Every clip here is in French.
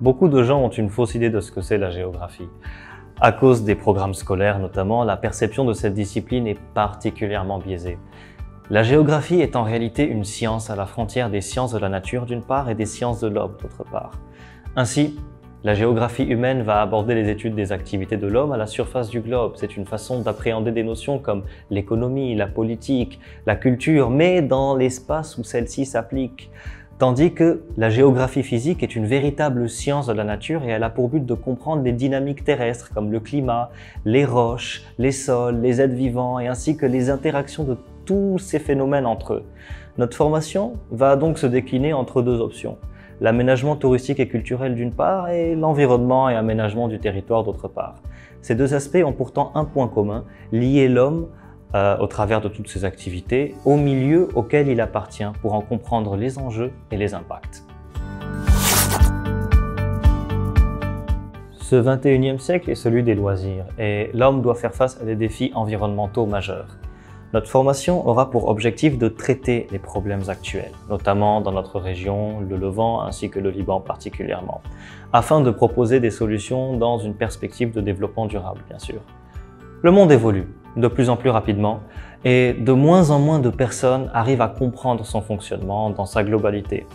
Beaucoup de gens ont une fausse idée de ce que c'est la géographie. À cause des programmes scolaires notamment, la perception de cette discipline est particulièrement biaisée. La géographie est en réalité une science à la frontière des sciences de la nature d'une part et des sciences de l'homme d'autre part. Ainsi, la géographie humaine va aborder les études des activités de l'homme à la surface du globe. C'est une façon d'appréhender des notions comme l'économie, la politique, la culture, mais dans l'espace où celle-ci s'applique. Tandis que la géographie physique est une véritable science de la nature et elle a pour but de comprendre les dynamiques terrestres comme le climat, les roches, les sols, les êtres vivants et ainsi que les interactions de tous ces phénomènes entre eux. Notre formation va donc se décliner entre deux options. L'aménagement touristique et culturel d'une part et l'environnement et aménagement du territoire d'autre part. Ces deux aspects ont pourtant un point commun, lier l'homme au travers de toutes ces activités, au milieu auquel il appartient pour en comprendre les enjeux et les impacts. Ce 21e siècle est celui des loisirs et l'homme doit faire face à des défis environnementaux majeurs. Notre formation aura pour objectif de traiter les problèmes actuels, notamment dans notre région, le Levant ainsi que le Liban particulièrement, afin de proposer des solutions dans une perspective de développement durable, bien sûr. Le monde évolue de plus en plus rapidement et de moins en moins de personnes arrivent à comprendre son fonctionnement dans sa globalité.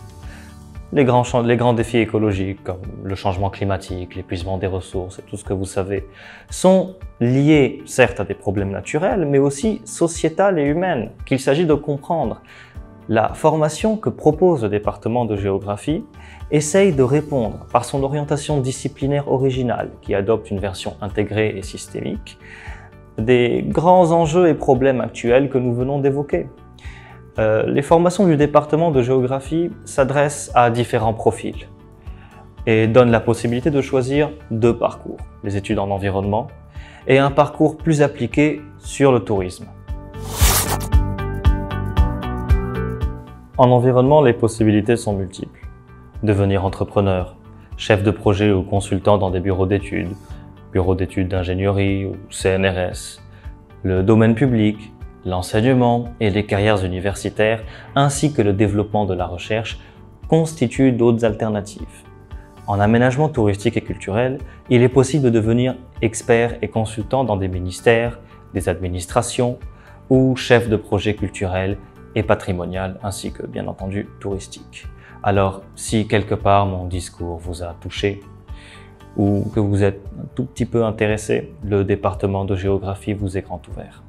Les grands défis écologiques comme le changement climatique, l'épuisement des ressources et tout ce que vous savez sont liés certes à des problèmes naturels mais aussi sociétals et humains qu'il s'agit de comprendre. La formation que propose le département de géographie essaye de répondre par son orientation disciplinaire originale qui adopte une version intégrée et systémique des grands enjeux et problèmes actuels que nous venons d'évoquer. Les formations du département de géographie s'adressent à différents profils et donnent la possibilité de choisir deux parcours, les études en environnement et un parcours plus appliqué sur le tourisme. En environnement, les possibilités sont multiples. Devenir entrepreneur, chef de projet ou consultant dans des bureaux d'études d'ingénierie ou CNRS, le domaine public, l'enseignement et les carrières universitaires, ainsi que le développement de la recherche, constituent d'autres alternatives. En aménagement touristique et culturel, il est possible de devenir expert et consultant dans des ministères, des administrations ou chef de projet culturel et patrimonial, ainsi que bien entendu touristique. Alors, si quelque part mon discours vous a touché, ou que vous êtes un tout petit peu intéressé, le département de géographie vous est grand ouvert.